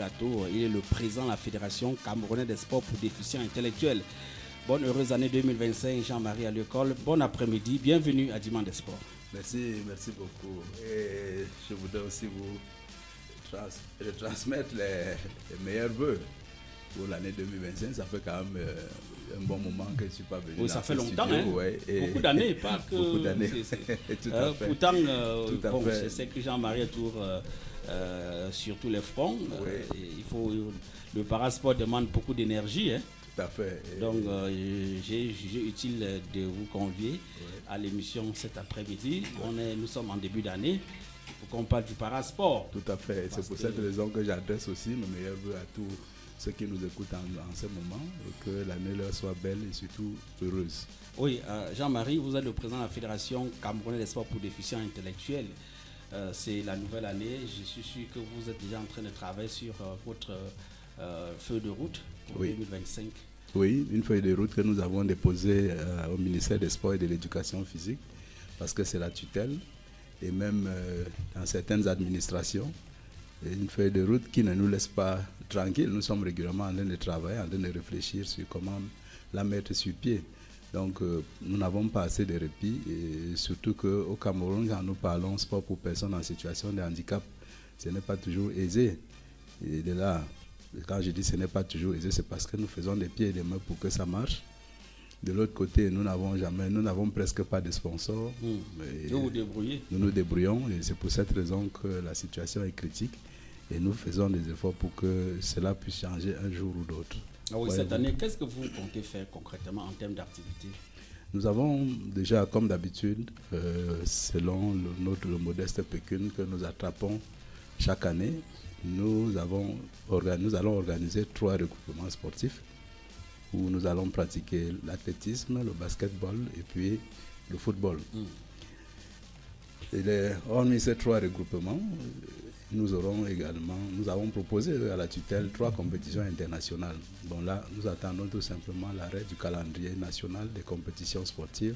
plateau. Il est le président de la Fédération camerounaise des sports pour déficients intellectuels. Bonne heureuse année 2025, Jean-Marie à l'école. Bon après-midi, bienvenue à Dimanche des Sports. Merci beaucoup. Et je voudrais aussi vous transmettre les meilleurs vœux pour l'année 2025. Ça fait quand même un bon moment que je ne suis pas venu. Oui, ça fait longtemps, studio, hein? Ouais, beaucoup d'années, pas que... Beaucoup d'années, tout à fait. Pourtant, Tout à fait. je sais que Jean-Marie est toujours sur tous les fronts. Le parasport demande beaucoup d'énergie, hein? Tout à fait. Donc, j'ai utile de vous convier à l'émission cet après-midi. Nous sommes en début d'année pour qu'on parle du parasport. Tout à fait. C'est pour cette raison que j'adresse aussi mes meilleurs vœux à tous ceux qui nous écoutent en ce moment et que l'année leur soit belle et surtout heureuse. Oui, Jean-Marie, vous êtes le président de la Fédération camerounaise des sports pour déficients intellectuels. C'est la nouvelle année. Je suis sûr que vous êtes déjà en train de travailler sur votre feuille de route pour 2025. Oui, une feuille de route que nous avons déposée au ministère des Sports et de l'Éducation physique parce que c'est la tutelle et même dans certaines administrations. Et une feuille de route qui ne nous laisse pas tranquilles. Nous sommes régulièrement en train de travailler, en train de réfléchir sur comment la mettre sur pied. Donc nous n'avons pas assez de répit et surtout qu'au Cameroun, quand nous parlons sport pour personnes en situation de handicap, ce n'est pas toujours aisé. Et de là, quand je dis ce n'est pas toujours aisé, c'est parce que nous faisons des pieds et des mains pour que ça marche. De l'autre côté, nous n'avons presque pas de sponsors. Vous vous débrouillez. Nous nous débrouillons et c'est pour cette raison que la situation est critique et nous faisons des efforts pour que cela puisse changer un jour ou l'autre. Ah oui, cette année, qu'est-ce que vous comptez faire concrètement en termes d'activité? Nous avons déjà, comme d'habitude, selon le modeste pécule que nous attrapons chaque année, nous allons organiser 3 regroupements sportifs où nous allons pratiquer l'athlétisme, le basketball et puis le football. Hormis ces 3 regroupements, nous avons proposé à la tutelle 3 compétitions internationales. Bon là, nous attendons tout simplement l'arrêt du calendrier national des compétitions sportives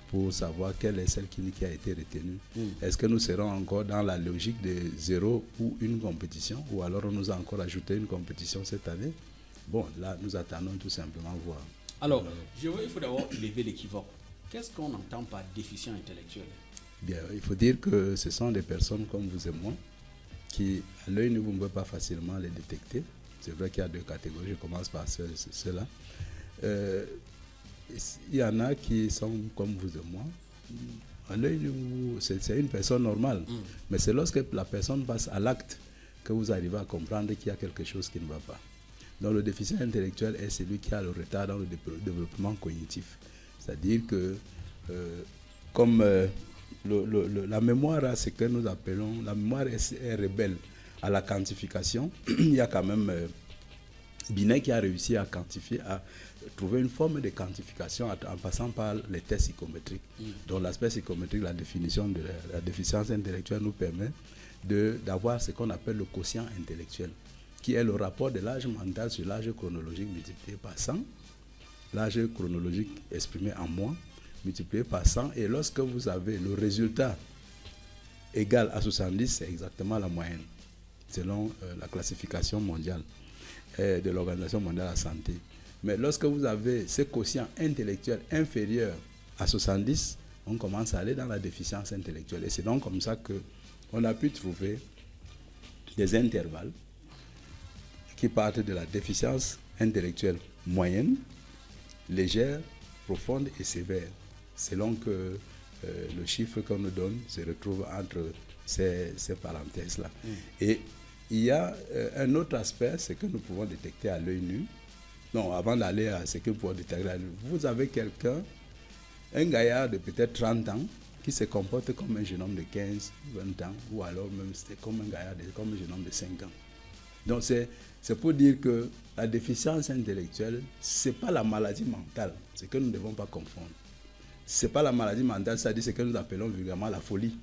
pour savoir quelle est celle qui a été retenue. Est-ce que nous serons encore dans la logique de 0 ou une compétition ou alors on nous a encore ajouté une compétition cette année? Bon, là, nous attendons tout simplement voir. Alors, il faut d'abord lever l'équivoque. Qu'est-ce qu'on entend par déficient intellectuel? Bien, il faut dire que ce sont des personnes comme vous et moi qui, à l'œil nu, vous ne pouvez pas facilement les détecter. C'est vrai qu'il y a 2 catégories, je commence par ceux-là. Il y en a qui sont comme vous et moi. À l'œil nu, c'est une personne normale. Mais c'est lorsque la personne passe à l'acte que vous arrivez à comprendre qu'il y a quelque chose qui ne va pas. Donc le déficient intellectuel est celui qui a le retard dans le développement cognitif. C'est-à-dire que comme la mémoire, c'est que nous appelons, la mémoire est rebelle à la quantification. Il y a quand même Binet qui a réussi à quantifier, à trouver une forme de quantification en passant par les tests psychométriques. Donc l'aspect psychométrique, la définition de la déficience intellectuelle nous permet d'avoir ce qu'on appelle le quotient intellectuel, qui est le rapport de l'âge mental sur l'âge chronologique multiplié par 100, l'âge chronologique exprimé en mois, multiplié par 100, et lorsque vous avez le résultat égal à 70, c'est exactement la moyenne, selon la classification mondiale de l'Organisation mondiale de la santé. Mais lorsque vous avez ce quotient intellectuel inférieur à 70, on commence à aller dans la déficience intellectuelle. Et c'est donc comme ça qu'on a pu trouver des intervalles qui partent de la déficience intellectuelle moyenne, légère, profonde et sévère, selon que le chiffre qu'on nous donne se retrouve entre ces parenthèses-là. Et il y a un autre aspect, c'est que nous pouvons détecter à l'œil nu. Non, avant d'aller à ce que nous pouvons détecter à l'œil nu, vous avez quelqu'un, un gaillard de peut-être 30 ans, qui se comporte comme un jeune homme de 15, 20 ans, ou alors même comme un gaillard, comme un jeune homme de 5 ans. Donc c'est pour dire que la déficience intellectuelle, ce n'est pas la maladie mentale, c'est que nous ne devons pas confondre. Ce n'est pas la maladie mentale, c'est-à-dire ce que nous appelons vulgairement la folie.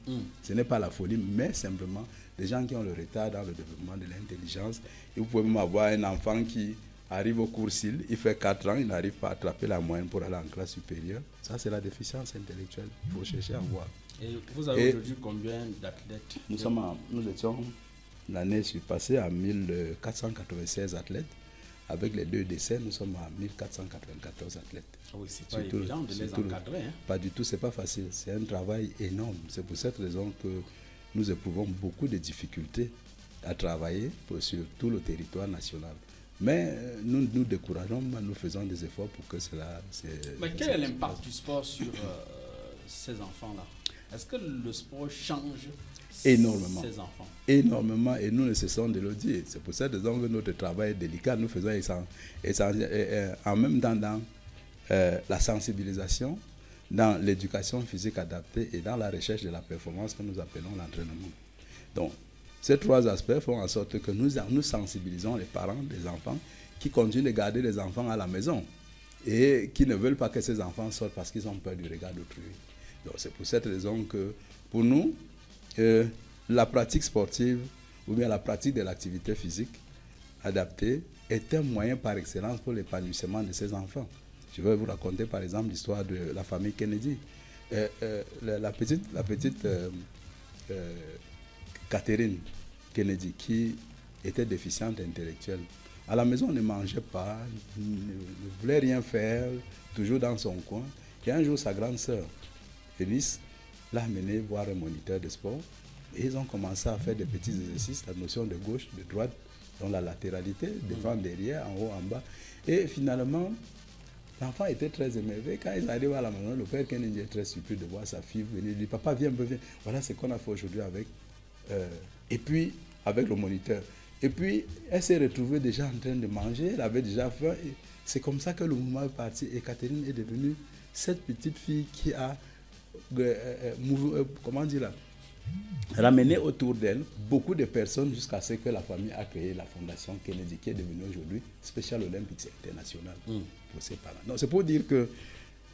Ce n'est pas la folie, mais simplement des gens qui ont le retard dans le développement de l'intelligence. Et vous pouvez même avoir un enfant qui arrive au cours CIL, il fait 4 ans, il n'arrive pas à attraper la moyenne pour aller en classe supérieure. Ça, c'est la déficience intellectuelle. Il faut chercher à voir. Et vous avez aujourd'hui combien d'athlètes? Nous étions l'année surpassée à 1496 athlètes. Avec les 2 décès, nous sommes à 1494 athlètes. Oui, c'est pas évident de les encadrer. Hein. Pas du tout, c'est pas facile. C'est un travail énorme. C'est pour cette raison que nous éprouvons beaucoup de difficultés à travailler sur tout le territoire national. Mais nous nous décourageons, nous faisons des efforts pour que cela... Mais quel est l'impact du sport sur ces enfants-là? Est-ce que le sport change énormément, ces enfants? Énormément, et nous ne cessons de le dire. C'est pour cette raison que notre travail est délicat. Nous faisons en même temps dans la sensibilisation, dans l'éducation physique adaptée et dans la recherche de la performance que nous appelons l'entraînement. Donc, ces 3 aspects font en sorte que nous sensibilisons les parents des enfants qui continuent de garder les enfants à la maison et qui ne veulent pas que ces enfants sortent parce qu'ils ont peur du regard d'autrui. Donc, c'est pour cette raison que, pour nous, la pratique sportive ou bien la pratique de l'activité physique adaptée est un moyen par excellence pour l'épanouissement de ces enfants. Je vais vous raconter par exemple l'histoire de la famille Kennedy. La petite Catherine Kennedy, qui était déficiente intellectuelle. À la maison, on ne mangeait pas, ne voulait rien faire, toujours dans son coin. Et un jour, sa grande sœur, Félix, l'a amenée voir un moniteur de sport. Et ils ont commencé à faire des petits exercices, la notion de gauche, de droite, dans la latéralité, devant, derrière, en haut, en bas. Et finalement, l'enfant était très émerveillé. Quand ils arrivent à la maison, le père Kennedy est très surpris de voir sa fille venir. Il dit, papa, viens, viens. Voilà ce qu'on a fait aujourd'hui avec... et puis, avec le moniteur. Et puis, elle s'est retrouvée déjà en train de manger. Elle avait déjà faim. C'est comme ça que le mouvement est parti. Et Catherine est devenue cette petite fille qui a... comment dire là, ramené autour d'elle beaucoup de personnes jusqu'à ce que la famille a créé la fondation Kennedy, qui est devenue aujourd'hui Special Olympics International pour ses parents. Donc c'est pour dire que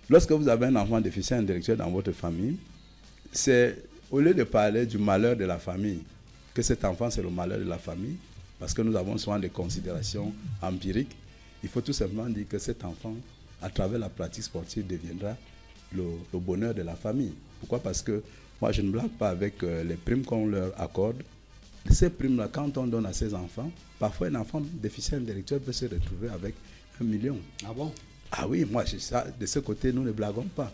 lorsque vous avez un enfant déficient intellectuel dans votre famille, c'est au lieu de parler du malheur de la famille, que cet enfant c'est le malheur de la famille, parce que nous avons souvent des considérations empiriques, il faut tout simplement dire que cet enfant, à travers la pratique sportive, deviendra le bonheur de la famille. Pourquoi? Parce que moi, je ne blague pas avec les primes qu'on leur accorde. Ces primes-là, quand on donne à ces enfants, parfois un enfant déficient intellectuel peut se retrouver avec 1 million. Ah bon? Ah oui, moi, ça, de ce côté, nous ne blaguons pas.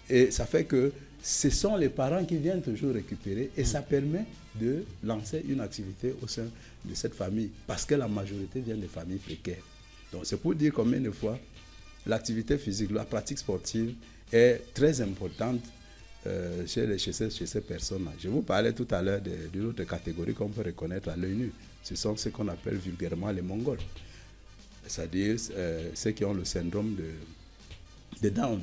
Et ça fait que ce sont les parents qui viennent toujours récupérer et ça permet de lancer une activité au sein de cette famille parce que la majorité vient de familles précaires. Donc, c'est pour dire combien de fois l'activité physique, la pratique sportive est très importante chez ces personnes-là. Je vous parlais tout à l'heure d'une autre catégorie qu'on peut reconnaître à l'œil nu. Ce sont ceux qu'on appelle vulgairement les Mongols. C'est-à-dire ceux qui ont le syndrome de Down,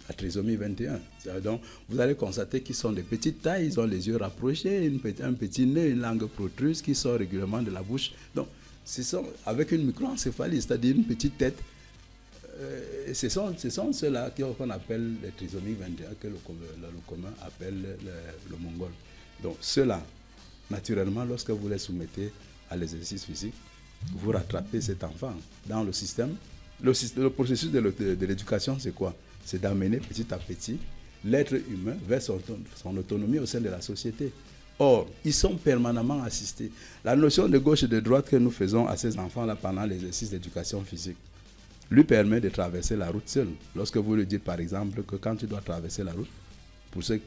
la trisomie 21. Donc, vous allez constater qu'ils sont de petite taille, ils ont les yeux rapprochés, un petit nez, une langue protruse qui sort régulièrement de la bouche. Donc, ce sont avec une microencéphalie, c'est-à-dire une petite tête. Ce sont ceux-là qu'on appelle les trisomies 21, que le commun appelle le mongol. Donc ceux-là, naturellement, lorsque vous les soumettez à l'exercice physique, vous rattrapez cet enfant dans le système. Le processus de l'éducation, c'est quoi? C'est d'amener petit à petit l'être humain vers son autonomie au sein de la société. Or, ils sont permanemment assistés. La notion de gauche et de droite que nous faisons à ces enfants-là pendant l'exercice d'éducation physique lui permet de traverser la route seul. Lorsque vous lui dites par exemple que quand tu dois traverser la route,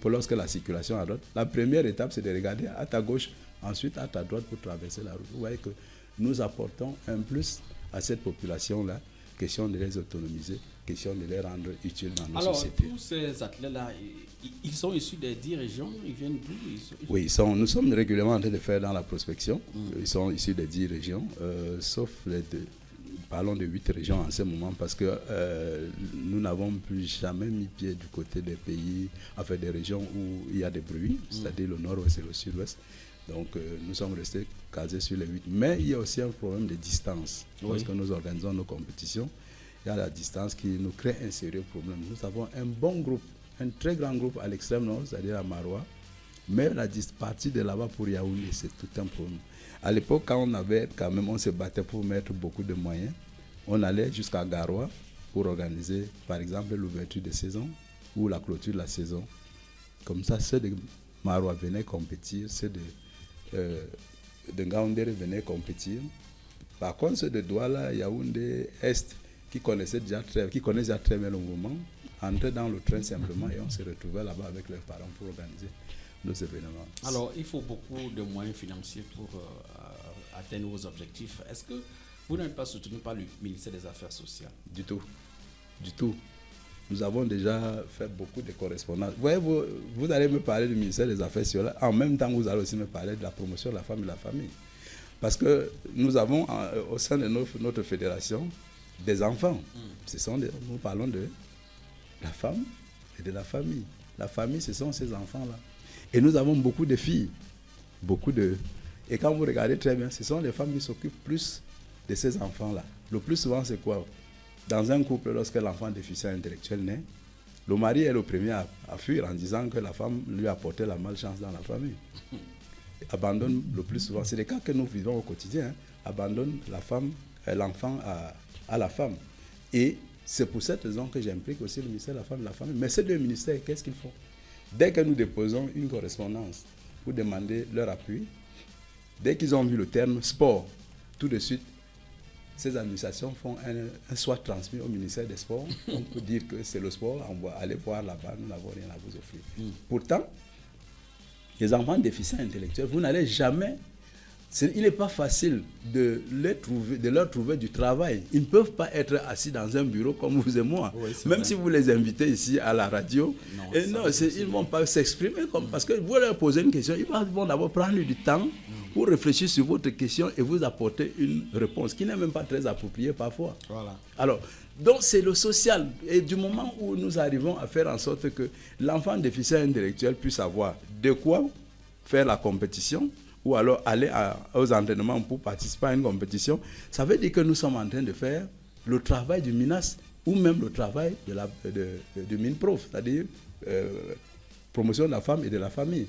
lorsque la circulation est à droite, la première étape c'est de regarder à ta gauche, ensuite à ta droite pour traverser la route. Vous voyez que nous apportons un plus à cette population-là, question de les autonomiser, question de les rendre utiles dans nos sociétés. Alors, tous ces athlètes-là, ils sont issus des 10 régions, ils viennent d'où? Oui, nous sommes régulièrement en train de faire dans la prospection. Ils sont issus des 10 régions, sauf les deux. Parlons de 8 régions en ce moment parce que nous n'avons plus jamais mis pied du côté des pays, enfin des régions où il y a des bruits, c'est-à-dire le nord-ouest et le sud-ouest. Donc nous sommes restés casés sur les 8. Mais il y a aussi un problème de distance. Lorsque nous organisons nos compétitions, il y a la distance qui nous crée un sérieux problème. Nous avons un bon groupe, un très grand groupe à l'extrême nord, c'est-à-dire à Maroua. Mais la partie de là-bas pour Yaoundé, c'est tout un problème. À l'époque, quand on se battait pour mettre beaucoup de moyens, on allait jusqu'à Garoua pour organiser, par exemple, l'ouverture de saison ou la clôture de la saison. Comme ça, ceux de Maroua venaient compétir, ceux de de Ngaoundéré venaient compétir. Par contre, ceux de Douala, Yaoundé, Est, qui connaissent déjà très bien le mouvement, entraient dans le train simplement et on se retrouvait là-bas avec leurs parents pour organiser nos événements. Alors, il faut beaucoup de moyens financiers pour atteindre vos objectifs. Est-ce que vous n'êtes pas soutenu par le ministère des Affaires sociales? Du tout. Du tout. Nous avons déjà fait beaucoup de correspondances. Vous allez me parler du ministère des Affaires sociales. En même temps, vous allez aussi me parler de la promotion de la femme et de la famille. Parce que nous avons au sein de notre fédération des enfants. Nous parlons de la femme et de la famille. La famille, ce sont ces enfants-là. Et nous avons beaucoup de filles. Et quand vous regardez très bien, ce sont les femmes qui s'occupent plus de ces enfants-là. Le plus souvent, c'est quoi? Dans un couple, lorsque l'enfant déficient intellectuel naît, le mari est le premier à fuir en disant que la femme lui a apporté la malchance dans la famille. Abandonne le plus souvent, c'est le cas que nous vivons au quotidien, abandonne l'enfant à la femme. Et c'est pour cette raison que j'implique aussi le ministère de la Femme et de la Famille. Mais ces deux ministères, qu'est-ce qu'ils font? Dès que nous déposons une correspondance pour demander leur appui, dès qu'ils ont vu le terme sport, tout de suite, ces administrations font un soit transmis au ministère des Sports. On peut dire que c'est le sport, on va aller voir là-bas, nous n'avons rien à vous offrir. Pourtant, les enfants déficients intellectuels, vous n'allez jamais... Il n'est pas facile de leur trouver du travail. Ils ne peuvent pas être assis dans un bureau comme vous et moi. Oui, même si vous les invitez ici à la radio, ils ne vont pas s'exprimer parce que vous leur posez une question, ils vont d'abord prendre du temps pour réfléchir sur votre question et vous apporter une réponse qui n'est même pas très appropriée parfois. Voilà. Alors, donc c'est le social. Et du moment où nous arrivons à faire en sorte que l'enfant déficient intellectuel puisse avoir de quoi faire la compétition, ou alors aller aux entraînements pour participer à une compétition, ça veut dire que nous sommes en train de faire le travail du MINAS ou même le travail du MINPROF, c'est-à-dire promotion de la femme et de la famille.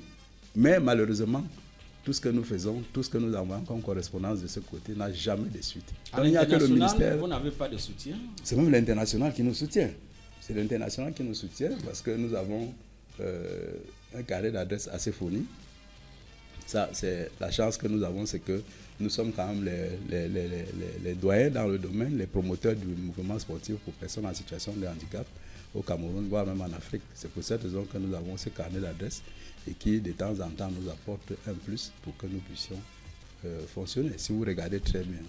Mais malheureusement, tout ce que nous faisons, tout ce que nous avons comme correspondance de ce côté n'a jamais de suite. À l'international, vous n'avez pas de soutien? C'est même l'international qui nous soutient. C'est l'international qui nous soutient parce que nous avons un carré d'adresse assez fourni. Ça, c'est la chance que nous avons, c'est que nous sommes quand même les doyens dans le domaine, les promoteurs du mouvement sportif pour personnes en situation de handicap au Cameroun, voire même en Afrique. C'est pour cette raison que nous avons ce carnet d'adresse et qui, de temps en temps, nous apporte un plus pour que nous puissions fonctionner. Si vous regardez très bien,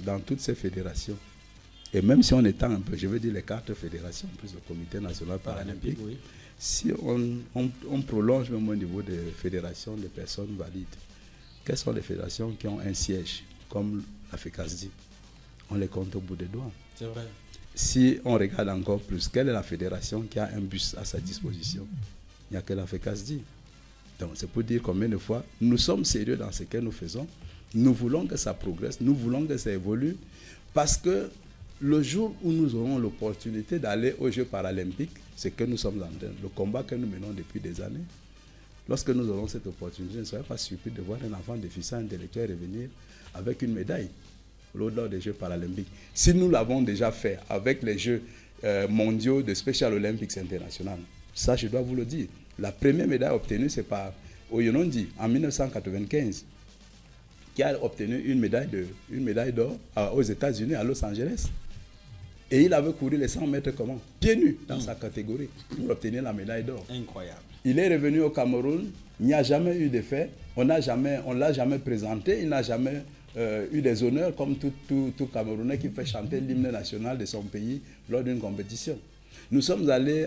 dans toutes ces fédérations, et même si on étend un peu, je veux dire les 4 fédérations, plus le Comité national paralympique, oui. Si on prolonge même au niveau des fédérations de personnes valides, quelles sont les fédérations qui ont un siège, comme la FECASDI? On les compte au bout des doigts. C'est vrai. Si on regarde encore plus, quelle est la fédération qui a un bus à sa disposition? Il n'y a que la FECASDI. Donc c'est pour dire combien de fois nous sommes sérieux dans ce que nous faisons. Nous voulons que ça progresse, nous voulons que ça évolue, parce que le jour où nous aurons l'opportunité d'aller aux Jeux paralympiques, c'est que nous sommes en train, le combat que nous menons depuis des années, lorsque nous aurons cette opportunité, je ne serai pas surpris de voir un enfant déficient intellectuel revenir avec une médaille lors des Jeux paralympiques. Si nous l'avons déjà fait avec les Jeux mondiaux de Special Olympics International, ça je dois vous le dire, la première médaille obtenue c'est par Oyonondi en 1995, qui a obtenu une médaille d'or aux États-Unis, à Los Angeles. Et il avait couru les 100 mètres comment? Pieds nus dans sa catégorie pour obtenir la médaille d'or. Incroyable. Il est revenu au Cameroun, il n'y a jamais eu de fait, on ne l'a jamais présenté, il n'a jamais eu des honneurs comme tout Camerounais qui fait chanter l'hymne national de son pays lors d'une compétition. Nous sommes allés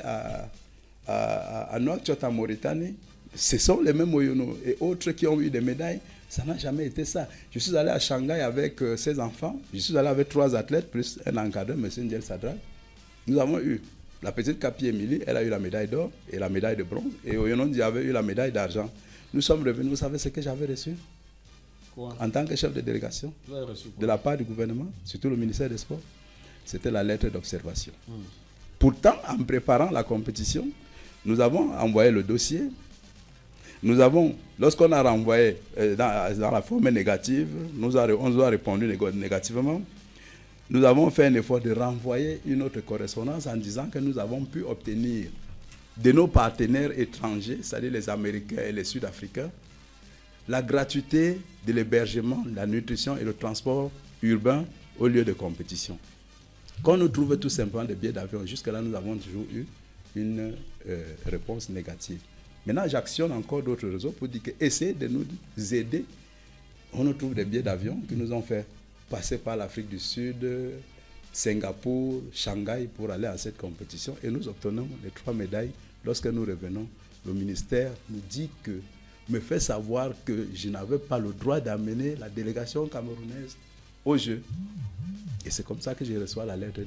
à Nouakchott en Mauritanie, ce sont les mêmes Oyono et autres qui ont eu des médailles. Ça n'a jamais été ça. Je suis allé à Shanghai avec 16 enfants. Je suis allé avec 3 athlètes, plus un encadreur, M. Ndiel Sadrak. Nous avons eu la petite Kapi Émilie, elle a eu la médaille d'or et la médaille de bronze. Et Oyonondi avait eu la médaille d'argent. Nous sommes revenus, vous savez ce que j'avais reçu? Quoi? En tant que chef de délégation, de la part du gouvernement, surtout le ministère des Sports, c'était la lettre d'observation. Pourtant, en préparant la compétition, nous avons envoyé le dossier. Nous avons, lorsqu'on a renvoyé dans la forme négative, on nous a répondu négativement. Nous avons fait un effort de renvoyer une autre correspondance en disant que nous avons pu obtenir de nos partenaires étrangers, c'est-à-dire les Américains et les Sud-Africains, la gratuité de l'hébergement, la nutrition et le transport urbain au lieu de compétition. Quand nous trouvons tout simplement des billets d'avion, jusque-là, nous avons toujours eu une réponse négative. Maintenant, j'actionne encore d'autres réseaux pour dire que essayez de nous aider. On nous trouve des billets d'avion qui nous ont fait passer par l'Afrique du Sud, Singapour, Shanghai pour aller à cette compétition et nous obtenons les 3 médailles. Lorsque nous revenons, le ministère nous dit que, me fait savoir que je n'avais pas le droit d'amener la délégation camerounaise aux Jeux. Et c'est comme ça que je reçois la lettre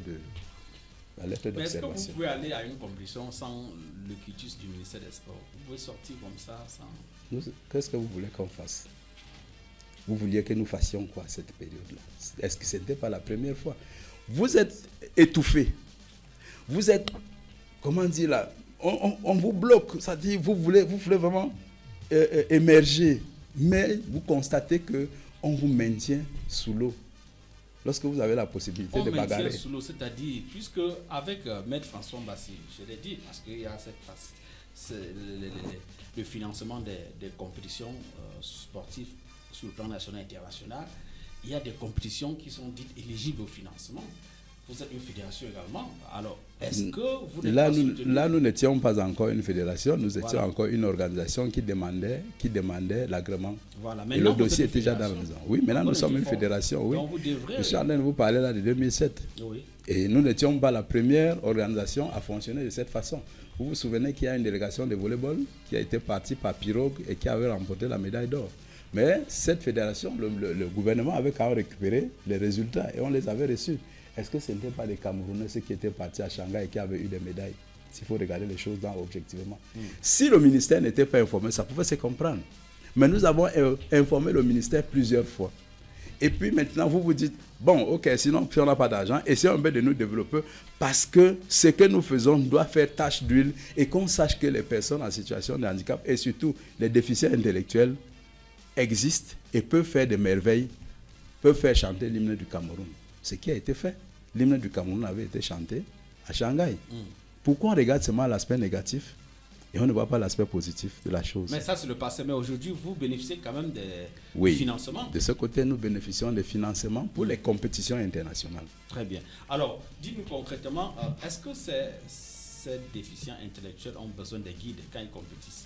d'observation. Mais est-ce que vous pouvez aller à une compétition sans le quitus du ministère des Sports? Vous pouvez sortir comme ça sans... Qu'est-ce que vous voulez qu'on fasse? Vous vouliez que nous fassions quoi cette période-là? Est-ce que ce n'était pas la première fois? Vous êtes étouffé. Vous êtes, comment dire là, on vous bloque. C'est-à-dire vous voulez vraiment émerger. Mais vous constatez qu'on vous maintient sous l'eau. Lorsque vous avez la possibilité de bagarrer. On maintient sous l'eau, c'est-à-dire, puisque avec Maître François Mbassi, je l'ai dit, parce qu'il y a cette phase, le financement des compétitions sportives sur le plan national et international, il y a des compétitions qui sont dites éligibles au financement. Vous êtes une fédération également. Alors, est-ce que vous n'êtes pas soutenu? Là, nous n'étions pas encore une fédération, nous étions encore une organisation qui demandait l'agrément. Voilà. Et le dossier était déjà dans la maison. Oui, maintenant nous sommes une fédération. Oui. Donc vous devrez... Je suis en train de vous parler là de 2007. Oui. Et nous n'étions pas la première organisation à fonctionner de cette façon. Vous vous souvenez qu'il y a une délégation de volleyball qui a été partie par pirogue et qui avait remporté la médaille d'or. Mais cette fédération, le gouvernement avait quand même récupéré les résultats et on les avait reçus. Est-ce que ce n'était pas des Camerounais ceux qui étaient partis à Shanghai et qui avaient eu des médailles? S'il faut regarder les choses objectivement. Si le ministère n'était pas informé, ça pouvait se comprendre. Mais nous avons informé le ministère plusieurs fois. Et puis maintenant, vous vous dites, bon, ok, sinon, si on n'a pas d'argent, essayons un peu de nous développer parce que ce que nous faisons doit faire tache d'huile et qu'on sache que les personnes en situation de handicap et surtout les déficients intellectuels existent et peuvent faire des merveilles, peuvent faire chanter l'hymne du Cameroun. Ce qui a été fait. L'hymne du Cameroun avait été chanté à Shanghai. Pourquoi on regarde seulement l'aspect négatif et on ne voit pas l'aspect positif de la chose? Mais ça, c'est le passé. Mais aujourd'hui, vous bénéficiez quand même des financements. De ce côté, nous bénéficions des financements pour les compétitions internationales. Très bien. Alors, dites-nous concrètement, est-ce que ces déficients intellectuels ont besoin de guides quand ils compétissent?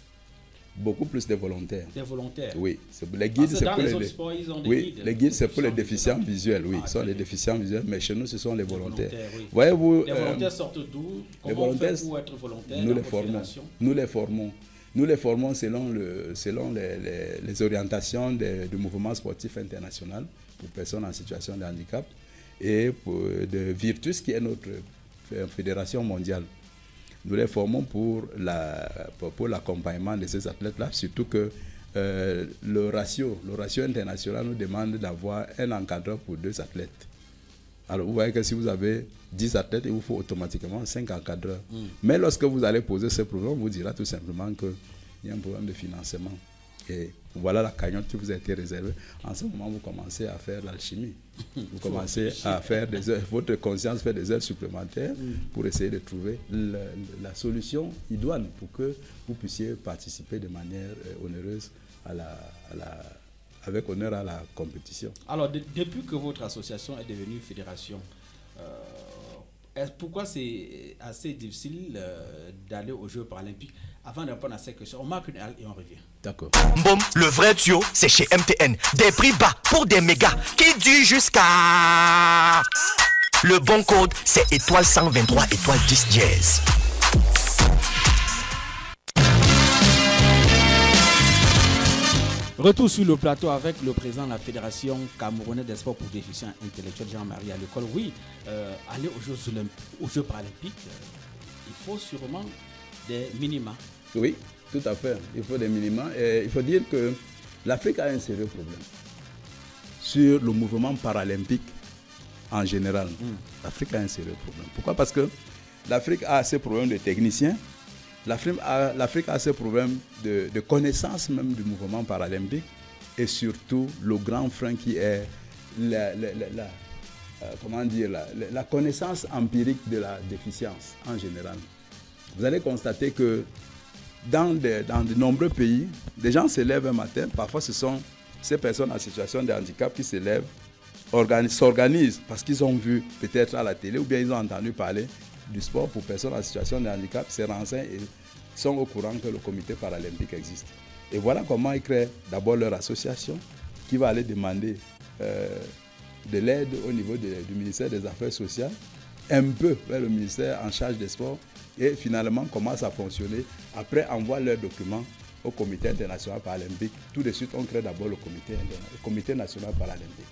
Beaucoup plus de volontaires. Des volontaires? Oui. Les guides, c'est pour les autres sports, ils ont des guides. Les guides, c'est pour les déficients visuels. Oui, ce sont les déficients visuels, mais chez nous, ce sont les volontaires. Oui. Voyez-vous, les volontaires sortent d'où? Comment on fait pour être volontaire? Nous les formons. Nous les formons. Nous les formons selon les orientations du mouvement sportif international pour personnes en situation de handicap et de Virtus, qui est notre fédération mondiale. Nous les formons pour l'accompagnement de ces athlètes-là, surtout que le ratio international nous demande d'avoir un encadreur pour 2 athlètes. Alors vous voyez que si vous avez 10 athlètes, il vous faut automatiquement 5 encadreurs. Mais lorsque vous allez poser ce problème, on vous dira tout simplement qu'il y a un problème de financement. Et voilà la cagnotte qui vous a été réservée. En ce moment, vous commencez à faire l'alchimie. Vous commencez à faire des heures, votre conscience fait des heures supplémentaires pour essayer de trouver la solution idoine pour que vous puissiez participer de manière onéreuse avec honneur à la compétition. Alors, depuis que votre association est devenue fédération, pourquoi c'est assez difficile d'aller aux Jeux paralympiques? Avant de répondre à cette question, on marque une halte et on revient. D'accord. Boum, le vrai duo, c'est chez MTN. Des prix bas pour des mégas qui durent jusqu'à... Le bon code, c'est étoile 123, étoile 10 dièse. Retour sur le plateau avec le président de la Fédération camerounaise des sports pour déficients intellectuels, Jean-Marie à l'école. Oui, aller aux Jeux paralympiques, il faut sûrement des minima. Oui, tout à fait. Il faut des minima. Et il faut dire que l'Afrique a un sérieux problème sur le mouvement paralympique en général. L'Afrique a un sérieux problème. Pourquoi? Parce que l'Afrique a ses problèmes de techniciens. L'Afrique a ses problèmes de connaissance même du mouvement paralympique et surtout le grand frein qui est la connaissance empirique de la déficience en général. Vous allez constater que dans de nombreux pays, des gens se lèvent un matin, parfois ce sont ces personnes en situation de handicap qui se lèvent, s'organisent parce qu'ils ont vu peut-être à la télé ou bien ils ont entendu parler du sport pour personnes en situation de handicap, se renseignent et sont au courant que le comité paralympique existe. Et voilà comment ils créent d'abord leur association qui va aller demander de l'aide au niveau du ministère des Affaires sociales, un peu vers le ministère en charge des sports, et finalement commence à fonctionner. Après, envoie leurs documents au comité international paralympique. Tout de suite, on crée d'abord le comité national paralympique.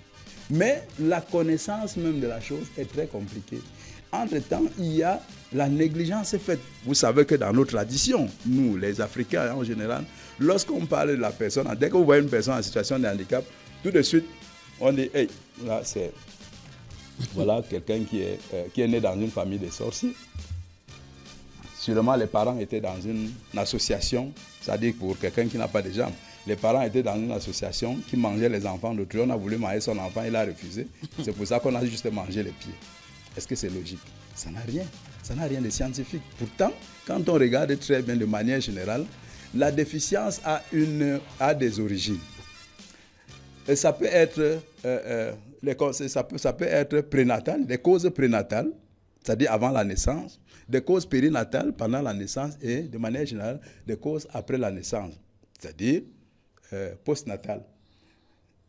Mais la connaissance même de la chose est très compliquée. Entre-temps, il y a la négligence faite. Vous savez que dans nos traditions, nous, les Africains en général, lorsqu'on parle de la personne, dès que vous voyez une personne en situation de handicap, tout de suite, on dit, hey, là, c'est voilà quelqu'un qui est né dans une famille de sorciers. Sûrement, les parents étaient dans une association, c'est-à-dire pour quelqu'un qui n'a pas de jambes. Les parents étaient dans une association qui mangeait les enfants d'autrui. On a voulu manger son enfant, il a refusé. C'est pour ça qu'on a juste mangé les pieds. Est-ce que c'est logique? Ça n'a rien. Ça n'a rien de scientifique. Pourtant, quand on regarde très bien de manière générale, la déficience a des origines. Et ça peut être, ça peut être prénatal, des causes prénatales, c'est-à-dire avant la naissance, des causes périnatales pendant la naissance et, de manière générale, des causes après la naissance, c'est-à-dire postnatales.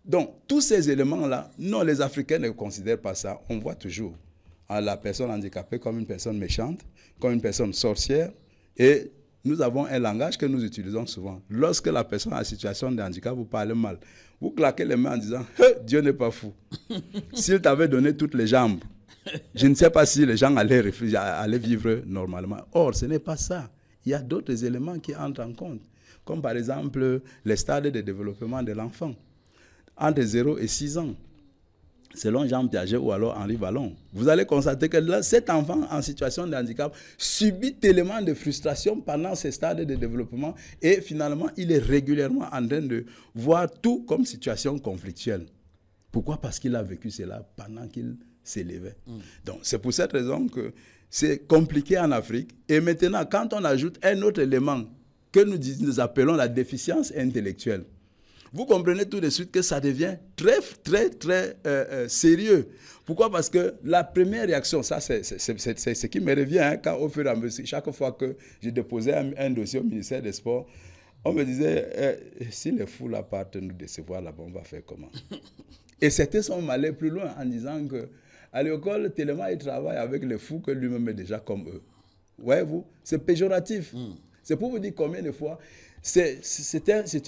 Donc, tous ces éléments-là, non, les Africains ne considèrent pas ça. On voit toujours la personne handicapée comme une personne méchante, comme une personne sorcière. Et nous avons un langage que nous utilisons souvent. Lorsque la personne en situation de handicap vous parle mal, vous claquez les mains en disant « Dieu n'est pas fou. S'il t'avait donné toutes les jambes, je ne sais pas si les gens allaient vivre normalement. » Or, ce n'est pas ça. Il y a d'autres éléments qui entrent en compte, comme par exemple les stades de développement de l'enfant. Entre 0 et 6 ans, selon Jean Piaget ou alors Henri Vallon, vous allez constater que là, cet enfant en situation de handicap subit tellement de frustration pendant ces stades de développement et finalement, il est régulièrement en train de voir tout comme situation conflictuelle. Pourquoi? Parce qu'il a vécu cela pendant qu'il s'élevait. Donc, c'est pour cette raison que c'est compliqué en Afrique. Et maintenant, quand on ajoute un autre élément que nous appelons la déficience intellectuelle, vous comprenez tout de suite que ça devient très, très, très sérieux. Pourquoi? Parce que la première réaction, ça c'est ce qui me revient, hein, quand au fur et à mesure, chaque fois que je déposais un dossier au ministère des Sports, on me disait, si les fous là partent nous décevoir là-bas, on va faire comment? Et certains sont allés plus loin en disant qu'à l'école, tellement il travaille avec les fous que lui-même est déjà comme eux. Voyez-vous, c'est péjoratif. C'est pour vous dire combien de fois... C'est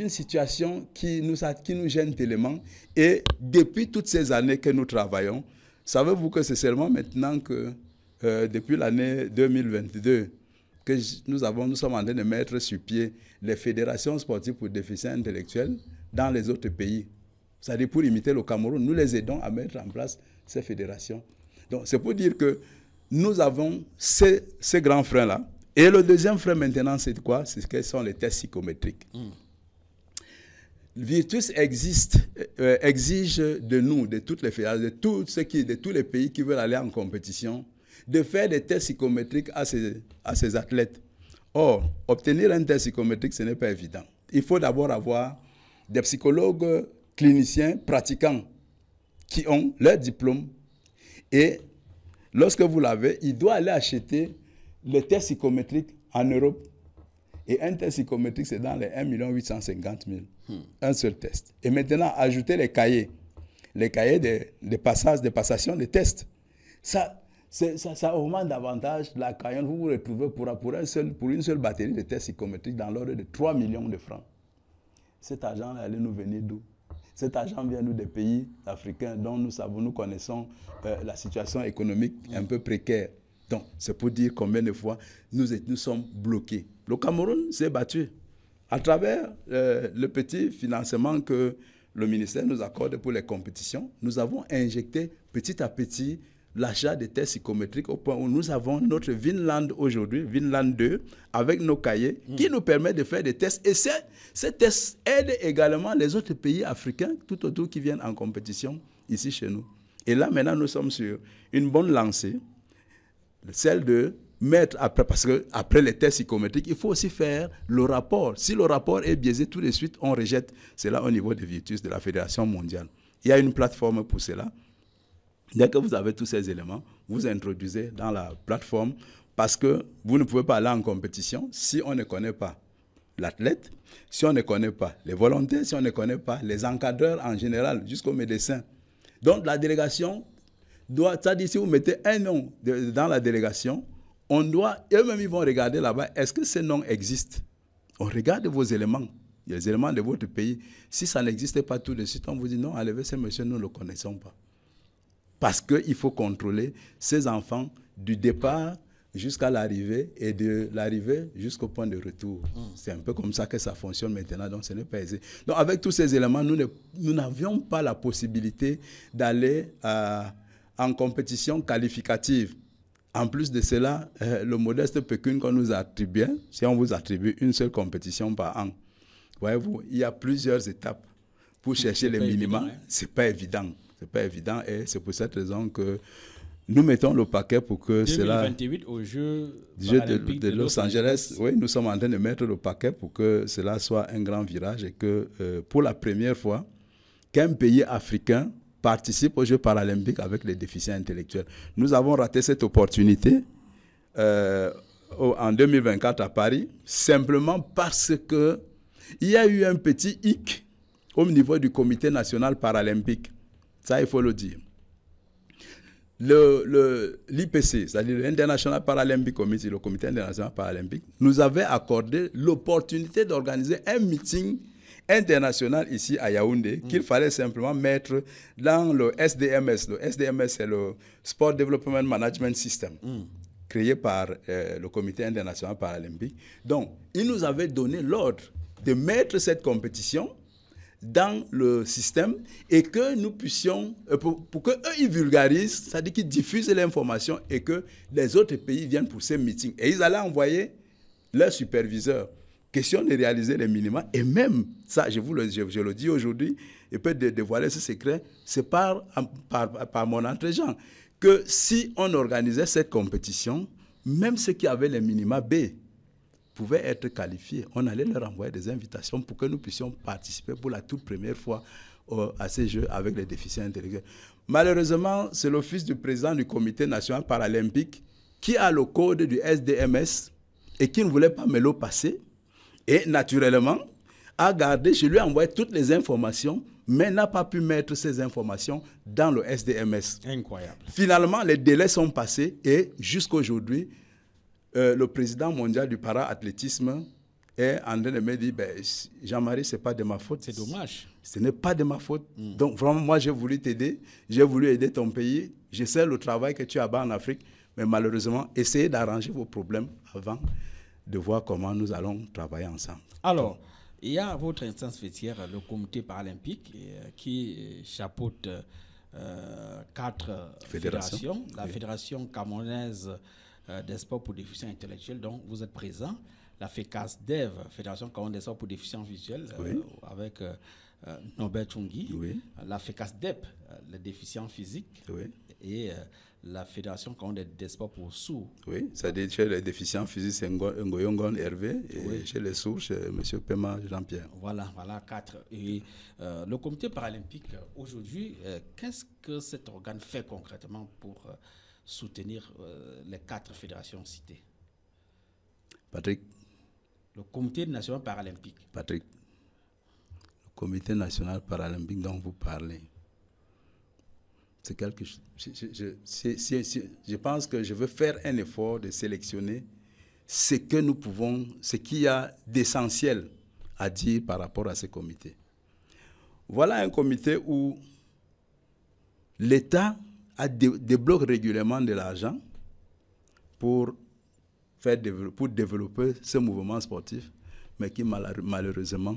une situation qui nous gêne tellement. Et depuis toutes ces années que nous travaillons, savez-vous que c'est seulement maintenant que, depuis l'année 2022, que nous sommes en train de mettre sur pied les fédérations sportives pour déficients intellectuels dans les autres pays. C'est-à-dire pour imiter le Cameroun, nous les aidons à mettre en place ces fédérations. Donc c'est pour dire que nous avons ces grands freins-là. Et le deuxième frein maintenant, c'est quoi? C'est quels sont les tests psychométriques. Virtus exige de nous, de toutes les fédérations, de tous les pays qui veulent aller en compétition, de faire des tests psychométriques à ces athlètes. Or, obtenir un test psychométrique, ce n'est pas évident. Il faut d'abord avoir des psychologues cliniciens pratiquants qui ont leur diplôme. Et lorsque vous l'avez, il doit aller acheter les tests psychométriques en Europe. Et un test psychométrique, c'est dans les 1 850 000. Un seul test. Et maintenant, ajouter les cahiers des passations des tests. Ça augmente davantage la caillante. Vous vous retrouvez pour une seule batterie de tests psychométriques dans l'ordre de 3 millions de francs. Cet argent allait nous venir d'où? Cet argent vient des pays africains dont nous connaissons la situation économique un peu précaire. Donc, c'est pour dire combien de fois nous sommes bloqués. Le Cameroun s'est battu à travers le petit financement que le ministère nous accorde pour les compétitions. Nous avons injecté petit à petit l'achat des tests psychométriques au point où nous avons notre Vinland aujourd'hui, Vinland 2, avec nos cahiers, qui nous permet de faire des tests. Et ces tests aident également les autres pays africains tout autour qui viennent en compétition ici chez nous. Et là, maintenant, nous sommes sur une bonne lancée, celle de mettre après, parce que après les tests psychométriques, il faut aussi faire le rapport. Si le rapport est biaisé, tout de suite, on rejette. C'est là au niveau des Virtus, de la Fédération mondiale. Il y a une plateforme pour cela. Dès que vous avez tous ces éléments, vous introduisez dans la plateforme parce que vous ne pouvez pas aller en compétition si on ne connaît pas l'athlète, si on ne connaît pas les volontaires, si on ne connaît pas les encadreurs en général, jusqu'aux médecins. Donc la délégation doit, c'est-à-dire si vous mettez un nom dans la délégation, on doit, eux-mêmes ils vont regarder là-bas, est-ce que ce nom existe? On regarde vos éléments, les éléments de votre pays. Si ça n'existe pas tout de suite, on vous dit non, enlevez ce monsieur, nous ne le connaissons pas. Parce qu'il faut contrôler ces enfants du départ jusqu'à l'arrivée et de l'arrivée jusqu'au point de retour. C'est un peu comme ça que ça fonctionne maintenant, donc ce n'est pas aisé. Donc avec tous ces éléments, nous n'avions pas la possibilité d'aller en compétition qualificative. En plus de cela, le modeste pécule qu'on nous attribue, si on vous attribue une seule compétition par an, voyez-vous, il y a plusieurs étapes pour chercher les minima. C'est pas évident. C'est pas évident et c'est pour cette raison que nous mettons le paquet pour que 2028 aux Jeux de Los Angeles. Oui, nous sommes en train de mettre le paquet pour que cela soit un grand virage et que pour la première fois, qu'un pays africain participe aux Jeux paralympiques avec les déficients intellectuels. Nous avons raté cette opportunité en 2024 à Paris, simplement parce qu'il y a eu un petit hic au niveau du Comité national paralympique. Ça, il faut le dire. L'IPC, c'est-à-dire l'International Paralympic Committee, le Comité international paralympique, nous avait accordé l'opportunité d'organiser un meeting international ici à Yaoundé, qu'il fallait simplement mettre dans le SDMS. Le SDMS, c'est le Sport Development Management System, créé par le Comité international paralympique. Donc, il nous avait donné l'ordre de mettre cette compétition dans le système et que nous puissions, pour qu'eux ils vulgarisent, c'est-à-dire qu'ils diffusent l'information et que les autres pays viennent pour ces meetings. Et ils allaient envoyer leurs superviseurs, question de réaliser les minima. Et même, ça, je le dis aujourd'hui, et peut dévoiler ce secret, c'est par mon entre-gens, que si on organisait cette compétition, même ceux qui avaient les minima B, pouvaient être qualifiés. On allait leur envoyer des invitations pour que nous puissions participer pour la toute première fois à ces Jeux avec les déficients intellectuels. Malheureusement, c'est l'office du président du Comité national paralympique qui a le code du SDMS et qui ne voulait pas me le passer. Et naturellement, a gardé, je lui ai envoyé toutes les informations, mais n'a pas pu mettre ces informations dans le SDMS. Incroyable. Finalement, les délais sont passés et jusqu'à aujourd'hui, le président mondial du para-athlétisme est en train de me dire, Jean-Marie, ce n'est pas de ma faute. C'est dommage. Ce n'est pas de ma faute. Donc vraiment, moi, j'ai voulu t'aider. J'ai voulu aider ton pays. Je sais le travail que tu as bas en Afrique. Mais malheureusement, essayez d'arranger vos problèmes avant de voir comment nous allons travailler ensemble. Alors, il y a votre instance fêtière, le comité paralympique, qui chapeaute 4 fédérations. La Fédération camerounaise des sports pour déficients intellectuels, dont vous êtes présent. La FECASDEV, Fédération camerounaise des sports pour déficients visuels, avec Norbert Tchungi. Oui. La FECASDEP, les déficients physiques. Oui. Et la Fédération camerounaise des sports pour sourds. Oui, c'est-à-dire chez les déficients physiques, c'est Ngoyongon Hervé, et chez les sourds, c'est M. Pema Jean-Pierre. Voilà, 4. Et le comité paralympique, aujourd'hui, qu'est-ce que cet organe fait concrètement pour soutenir les 4 fédérations citées? Patrick. Le comité national paralympique. Patrick. Le comité national paralympique dont vous parlez, c'est quelque chose. Je pense que je veux faire un effort de sélectionner ce que nous pouvons, ce qu'il y a d'essentiel à dire par rapport à ce comité. Voilà un comité où l'État débloque régulièrement de l'argent pour développer ce mouvement sportif, mais qui malheureusement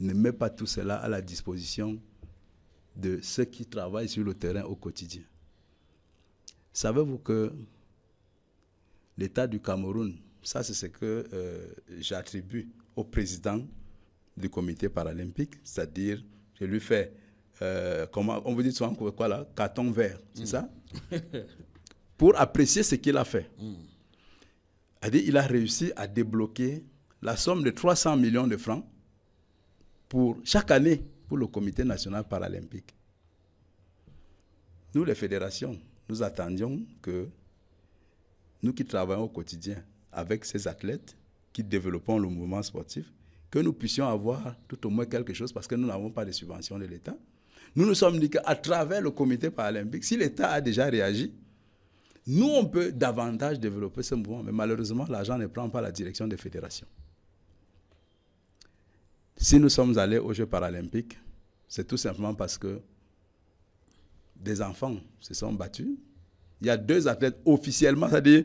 ne met pas tout cela à la disposition de ceux qui travaillent sur le terrain au quotidien. Savez-vous que l'État du Cameroun, ça c'est ce que j'attribue au président du comité paralympique, c'est-à-dire je lui fais, comment on vous dit souvent quoi là, carton vert, c'est ça? Pour apprécier ce qu'il a fait. Il a réussi à débloquer la somme de 300 millions de francs pour chaque année pour le Comité national paralympique. Nous, les fédérations, nous attendions que nous qui travaillons au quotidien avec ces athlètes, qui développons le mouvement sportif, que nous puissions avoir tout au moins quelque chose parce que nous n'avons pas de subvention de l'État. Nous nous sommes dit qu'à travers le Comité paralympique, si l'État a déjà réagi, nous, on peut davantage développer ce mouvement, mais malheureusement, l'argent ne prend pas la direction des fédérations. Si nous sommes allés aux Jeux paralympiques, c'est tout simplement parce que des enfants se sont battus. Il y a 2 athlètes officiellement, c'est-à-dire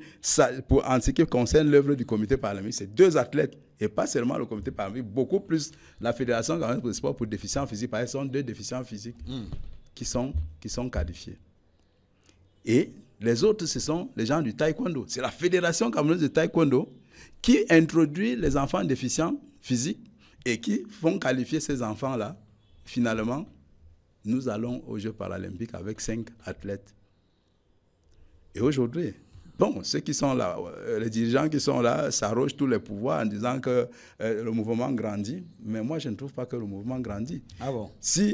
en ce qui concerne l'œuvre du Comité paralympique, c'est 2 athlètes, et pas seulement le Comité paralympique, beaucoup plus la Fédération pour le sport pour déficients physiques, parce que ce sont 2 déficients physiques qui sont qualifiés. Et les autres, ce sont les gens du taekwondo. C'est la Fédération camerounaise de taekwondo qui introduit les enfants déficients physiques et qui font qualifier ces enfants-là. Finalement, nous allons aux Jeux paralympiques avec 5 athlètes. Et aujourd'hui, bon, ceux qui sont là, les dirigeants qui sont là, s'arrogent tous les pouvoirs en disant que le mouvement grandit. Mais moi, je ne trouve pas que le mouvement grandit. Ah bon? Si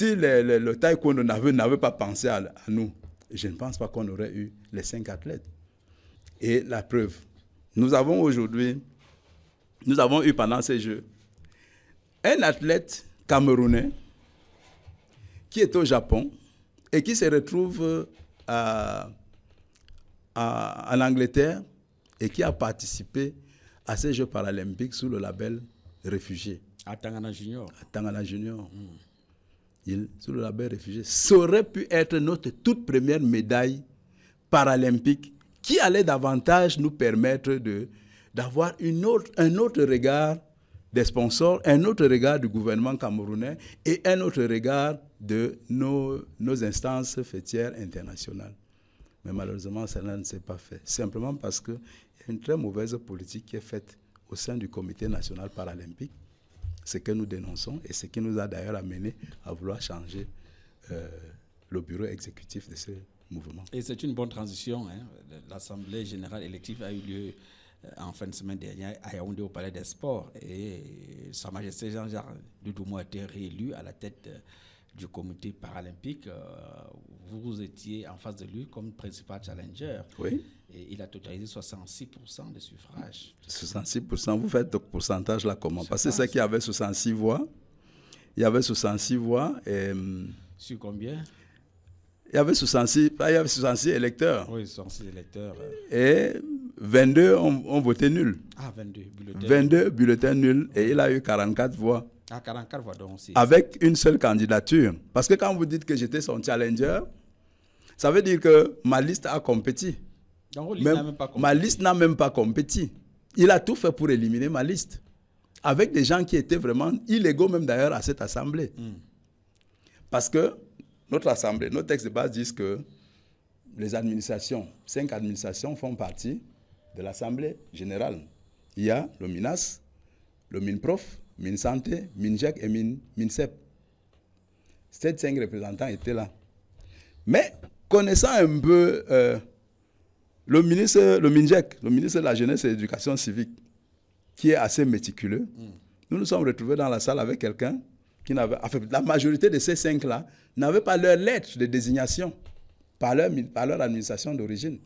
le taekwondo n'avait pas pensé à nous, je ne pense pas qu'on aurait eu les 5 athlètes. Et la preuve, nous avons eu pendant ces Jeux un athlète camerounais qui est au Japon et qui se retrouve en Angleterre et qui a participé à ces Jeux paralympiques sous le label réfugié. À Tangana Junior. À Tangana Junior. Sous le label réfugié. Ça aurait pu être notre toute première médaille paralympique qui allait davantage nous permettre d'avoir un autre regard des sponsors, un autre regard du gouvernement camerounais et un autre regard de nos instances fêtières internationales. Mais malheureusement, cela ne s'est pas fait. Simplement parce qu'il y a une très mauvaise politique qui est faite au sein du Comité national paralympique. Ce que nous dénonçons et ce qui nous a d'ailleurs amené à vouloir changer le bureau exécutif de ce mouvement. Et c'est une bonne transition. Hein. L'Assemblée générale élective a eu lieu en fin de semaine dernière à Yaoundé au Palais des Sports. Et Sa Majesté Jean-Jacques Doudoumou a été réélu à la tête du comité paralympique. Vous étiez en face de lui comme principal challenger. Oui. Et il a totalisé 66% des suffrages. 66%, vous faites le pourcentage là comment? Parce que c'est qu'il y avait 66 voix. Il y avait 66 voix. Et, sur combien? Il y avait 66 électeurs. Oui, 66 électeurs. Et 22 ont voté nul. Ah, 22 bulletins. 22 bulletins nuls. Et il a eu 44 voix. Ah, 44 voix donc aussi. Avec une seule candidature. Parce que quand vous dites que j'étais son challenger, ça veut dire que ma liste a compétit. Donc, ma liste n'a même pas compétit. Il a tout fait pour éliminer ma liste. Avec des gens qui étaient vraiment illégaux même d'ailleurs à cette assemblée. Parce que notre assemblée, nos textes de base disent que les administrations, 5 administrations font partie de l'assemblée générale. Il y a le MINAS, le MINPROF, MINSanté, MINJEC et MINSEP. Ces 5 représentants étaient là. Mais connaissant un peu le MINJEC, le ministre de la Jeunesse et de l'Éducation civique, qui est assez méticuleux, nous nous sommes retrouvés dans la salle avec quelqu'un qui n'avait... En fait, la majorité de ces 5-là n'avaient pas leur lettre de désignation par leur administration d'origine.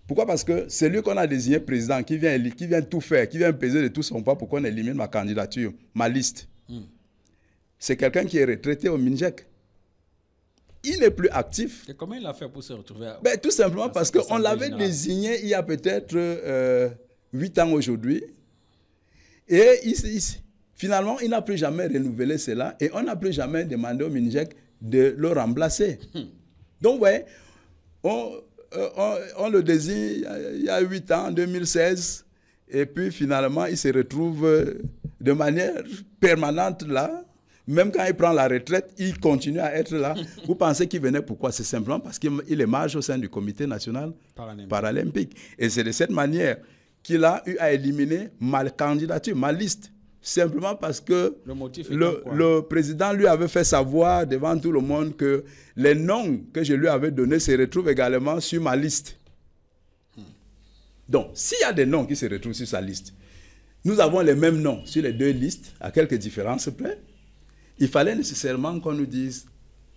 Pourquoi? Parce que c'est lui qu'on a désigné président, qui vient tout faire, qui vient peser de tout son poids pour qu'on élimine ma candidature, ma liste. C'est quelqu'un qui est retraité au MINJEC. Il n'est plus actif. Et comment il a fait pour se retrouver tout simplement parce qu'on l'avait désigné il y a peut-être 8 ans aujourd'hui. Et finalement, il n'a plus jamais renouvelé cela et on n'a plus jamais demandé au MINJEC de le remplacer. Donc, vous voyez, on le désigne il y a 8 ans, en 2016, et puis finalement, il se retrouve de manière permanente là. Même quand il prend la retraite, il continue à être là. Vous pensez qu'il venait pourquoi? C'est simplement parce qu'il est marge au sein du Comité national paralympique. Et c'est de cette manière qu'il a eu à éliminer ma candidature, ma liste. Simplement parce que le président lui avait fait savoir devant tout le monde que les noms que je lui avais donnés se retrouvent également sur ma liste. Donc, s'il y a des noms qui se retrouvent sur sa liste, nous avons les mêmes noms sur les deux listes, à quelques différences près, il fallait nécessairement qu'on nous dise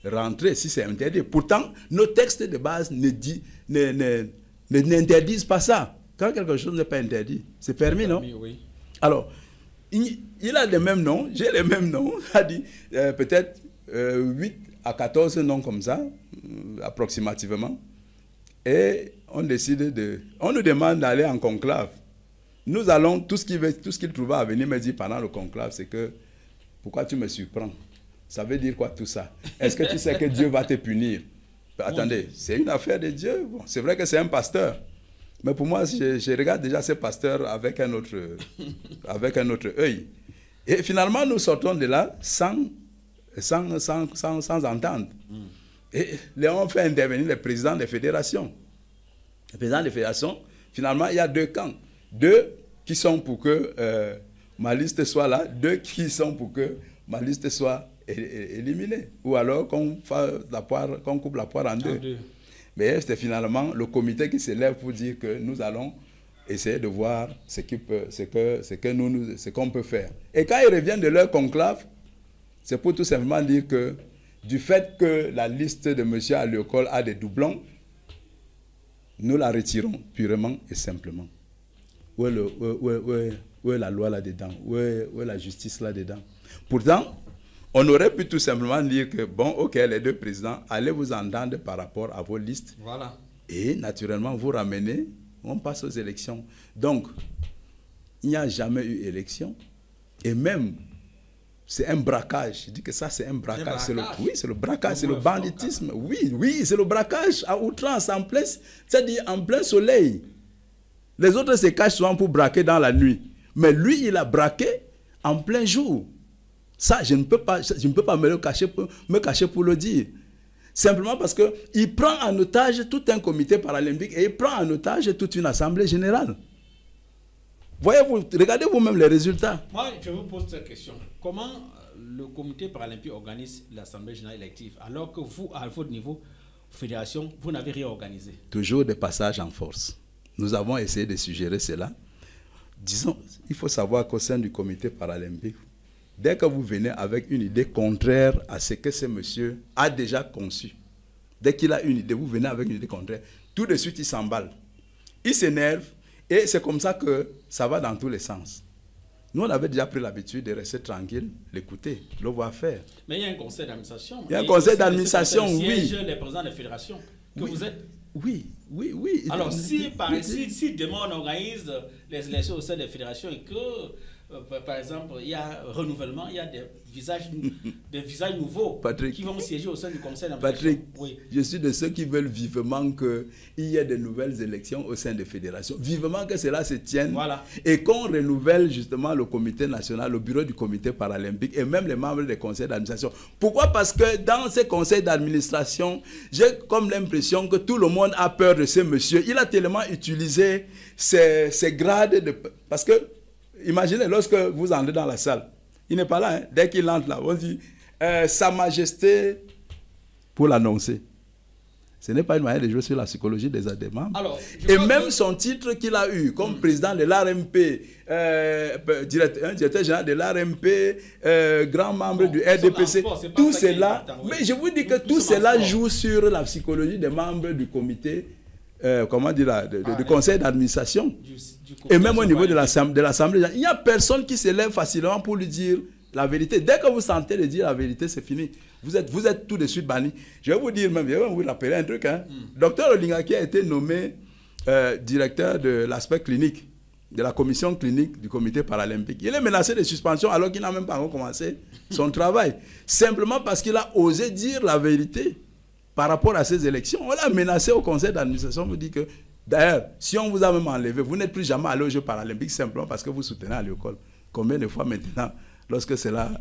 rentrer si c'est interdit. Pourtant, nos textes de base n'interdisent pas ça. Quand quelque chose n'est pas interdit, c'est permis, non? Oui. Alors, il a les mêmes noms, j'ai les mêmes noms, a dit peut-être 8 à 14 noms comme ça, approximativement. Et on décide on nous demande d'aller en conclave. Nous allons, tout ce qu'il trouvait à venir me dire pendant le conclave, c'est que, pourquoi tu me surprends? Ça veut dire quoi tout ça? Est-ce que tu sais que Dieu va te punir? Attendez, c'est une affaire de Dieu. Bon, c'est vrai que c'est un pasteur. Mais pour moi, je regarde déjà ces pasteurs avec un autre œil. Et finalement, nous sortons de là sans entendre. Et on fait intervenir les présidents des fédérations. Les présidents des fédérations, finalement, il y a deux camps. Deux qui sont pour que ma liste soit là, deux qui sont pour que ma liste soit éliminée. Ou alors qu'on coupe la poire en deux. Mais c'est finalement le comité qui se lève pour dire que nous allons essayer de voir ce qu'on peut faire. Et quand ils reviennent de leur conclave, c'est pour tout simplement dire que du fait que la liste de M. Aliokol a des doublons, nous la retirons purement et simplement. Où est la loi là-dedans? Où est la justice là-dedans? Pourtant, on aurait pu tout simplement dire que, bon, ok, les deux présidents, allez vous entendre par rapport à vos listes. Voilà. Et naturellement, vous ramenez, on passe aux élections. Donc, il n'y a jamais eu élection. Et même, c'est un braquage. Je dis que ça, c'est un braquage. C'est le braquage, c'est le banditisme. Oui, c'est le braquage à outrance, c'est-à-dire en plein soleil. Les autres se cachent souvent pour braquer dans la nuit. Mais lui, il a braqué en plein jour. Ça, je ne peux pas me cacher pour le dire. Simplement parce qu'il prend en otage tout un comité paralympique et il prend en otage toute une assemblée générale. Voyez-vous, regardez vous-même les résultats. Moi, je vous pose cette question. Comment le comité paralympique organise l'assemblée générale élective alors que vous, à votre niveau, fédération, vous n'avez rien organisé? Toujours des passages en force. Nous avons essayé de suggérer cela. Disons, il faut savoir qu'au sein du comité paralympique, dès que vous venez avec une idée contraire à ce que ce monsieur a déjà conçu, dès qu'il a une idée, vous venez avec une idée contraire, tout de suite il s'emballe. Il s'énerve et c'est comme ça que ça va dans tous les sens. Nous, on avait déjà pris l'habitude de rester tranquille, l'écouter, le voir faire. Mais il y a un conseil d'administration. Il y a un conseil d'administration, oui. Les présidents des fédérations que vous êtes. Oui. Alors, si demain on organise les élections au sein des fédérations et que, par exemple, il y a renouvellement, il y a des visages nouveaux Patrick, qui vont siéger au sein du conseil d'administration. Patrick, je suis de ceux qui veulent vivement qu'il y ait de nouvelles élections au sein des fédérations. Vivement que cela se tienne. Voilà. Et qu'on renouvelle justement le comité national, le bureau du comité paralympique et même les membres des conseils d'administration. Pourquoi? Parce que dans ces conseils d'administration, j'ai comme l'impression que tout le monde a peur de ce monsieur. Il a tellement utilisé ses grades parce que imaginez, lorsque vous entrez dans la salle, il n'est pas là, hein. Dès qu'il entre là, on dit Sa Majesté pour l'annoncer. Ce n'est pas une manière de jouer sur la psychologie des membres. Alors, et même son titre qu'il a eu comme président de l'ARMP, directeur général de l'ARMP, grand membre du RDPC, tout cela, mais je vous dis que tout cela joue sur la psychologie des membres du comité, du conseil d'administration. Et même au niveau de l'Assemblée, il n'y a personne qui se lève facilement pour lui dire la vérité. Dès que vous sentez de dire la vérité, c'est fini. Vous êtes tout de suite banni. Je vais vous dire même, je vais vous rappeler un truc. Docteur Olinga qui a été nommé directeur de l'aspect clinique, de la commission clinique du comité paralympique. Il est menacé de suspension alors qu'il n'a même pas encore commencé son travail. Simplement parce qu'il a osé dire la vérité par rapport à ces élections. On l'a menacé au conseil d'administration. On vous dit que, d'ailleurs, si on vous a même enlevé, vous n'êtes plus jamais allé aux Jeux paralympiques simplement parce que vous soutenez à l'école. Combien de fois maintenant, lorsque cela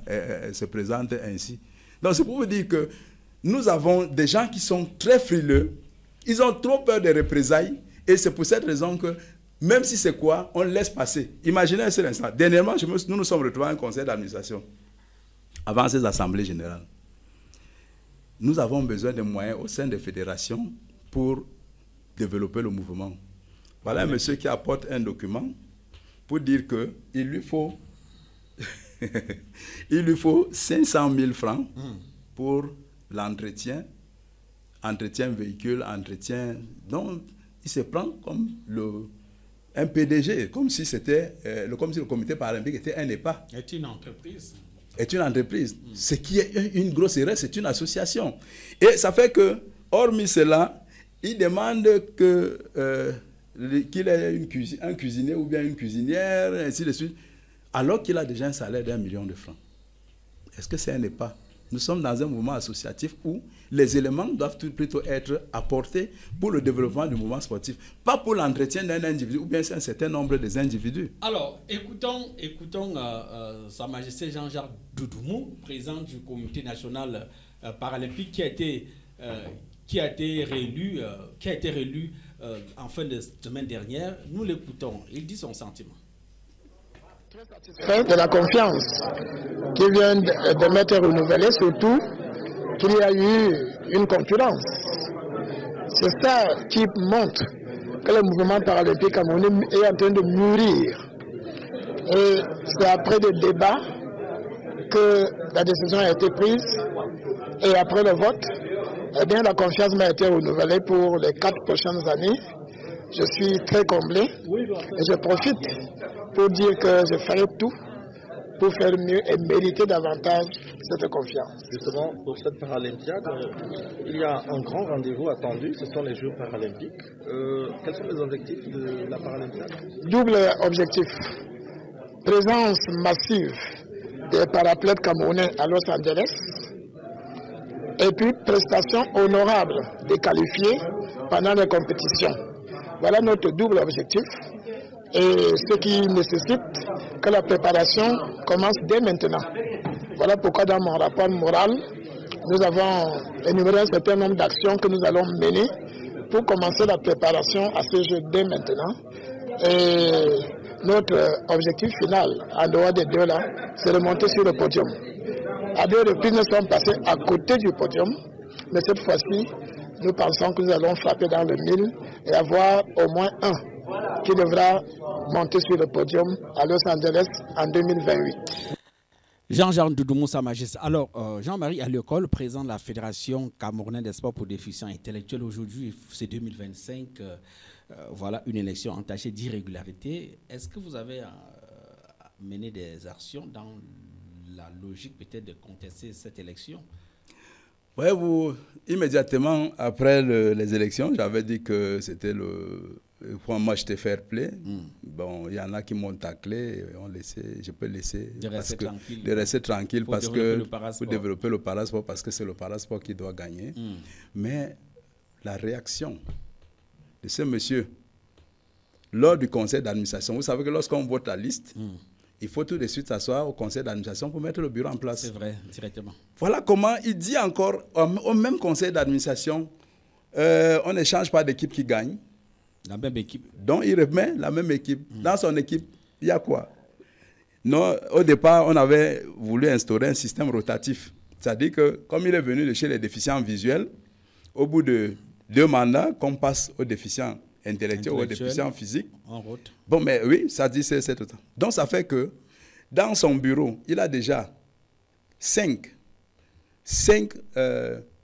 se présente ainsi? Donc c'est pour vous dire que nous avons des gens qui sont très frileux, ils ont trop peur des représailles et c'est pour cette raison que même si c'est quoi, on laisse passer. Imaginez un seul instant. Dernièrement, nous nous sommes retrouvés à un conseil d'administration avant ces assemblées générales. Nous avons besoin de moyens au sein des fédérations pour développer le mouvement. Voilà un monsieur qui apporte un document pour dire qu'il lui faut il lui faut 500 000 francs pour l'entretien véhicule, entretien. Donc, il se prend comme un PDG, comme si le comité paralympique était un EHPAD. Est une entreprise. Est une entreprise. Ce qui est une grosse erreur, c'est une association. Et ça fait que, hormis cela, il demande qu'il ait un cuisinier ou bien une cuisinière, ainsi de suite, alors qu'il a déjà un salaire d'1 million de francs. Est-ce que c'est un EHPAD? Nous sommes dans un mouvement associatif où les éléments doivent plutôt être apportés pour le développement du mouvement sportif, pas pour l'entretien d'un individu ou bien un certain nombre des individus. Alors, écoutons Sa Majesté Jean-Jacques Doudoumou, président du comité national paralympique qui a été réélu en fin de semaine dernière. Nous l'écoutons. Il dit son sentiment. De la confiance qui vient de m'être renouvelée, surtout qu'il y a eu une concurrence. C'est ça qui montre que le mouvement paralympique camerounais est en train de mûrir. Et c'est après des débats que la décision a été prise. Et après le vote, eh bien, la confiance m'a été renouvelée pour les 4 prochaines années. Je suis très comblé et je profite pour dire que je ferai tout pour faire mieux et mériter davantage cette confiance. Justement, pour cette Paralympiade, il y a un grand rendez-vous attendu, ce sont les Jeux paralympiques. Quels sont les objectifs de la Paralympiade? Double objectif. Présence massive des paraplettes camerounais à Los Angeles et puis prestation honorable des qualifiés pendant les compétitions. Voilà notre double objectif. Et ce qui nécessite que la préparation commence dès maintenant. Voilà pourquoi dans mon rapport moral, nous avons énuméré un certain nombre d'actions que nous allons mener pour commencer la préparation à ces Jeux dès maintenant. Et notre objectif final, en dehors des deux là, c'est de monter sur le podium. À 2 reprises, nous sommes passés à côté du podium, mais cette fois-ci, nous pensons que nous allons frapper dans le mille et avoir au moins un qui devra monter sur le podium à Los Angeles en 2028. Jean-Jacques Doudoumou, Sa Majesté. Alors, Jean-Marie Aliokol, président de la Fédération camerounaise des sports pour déficients intellectuels. Aujourd'hui, c'est 2025. Voilà une élection entachée d'irrégularité. Est-ce que vous avez mené des actions dans la logique peut-être de contester cette élection? Oui, immédiatement après les élections, j'avais dit que c'était pour moi, j'étais fair play. Bon, il y en a qui m'ont taclé, je peux laisser de rester tranquille pour développer le parasport parce que c'est le parasport qui doit gagner. Mais la réaction de ce monsieur lors du conseil d'administration, vous savez que lorsqu'on vote la liste, il faut tout de suite s'asseoir au conseil d'administration pour mettre le bureau en place. C'est vrai, directement. Voilà comment il dit encore au même conseil d'administration, on n'échange pas d'équipe qui gagne. La même équipe. Donc, il remet la même équipe. Dans son équipe, il y a quoi? Non, au départ, on avait voulu instaurer un système rotatif. C'est-à-dire que, comme il est venu de chez les déficients visuels, au bout de 2 mandats, qu'on passe aux déficients intellectuels ou aux déficients physiques. En route. Bon, mais oui, ça dit c'est tout. Donc, ça fait que, dans son bureau, il a déjà 5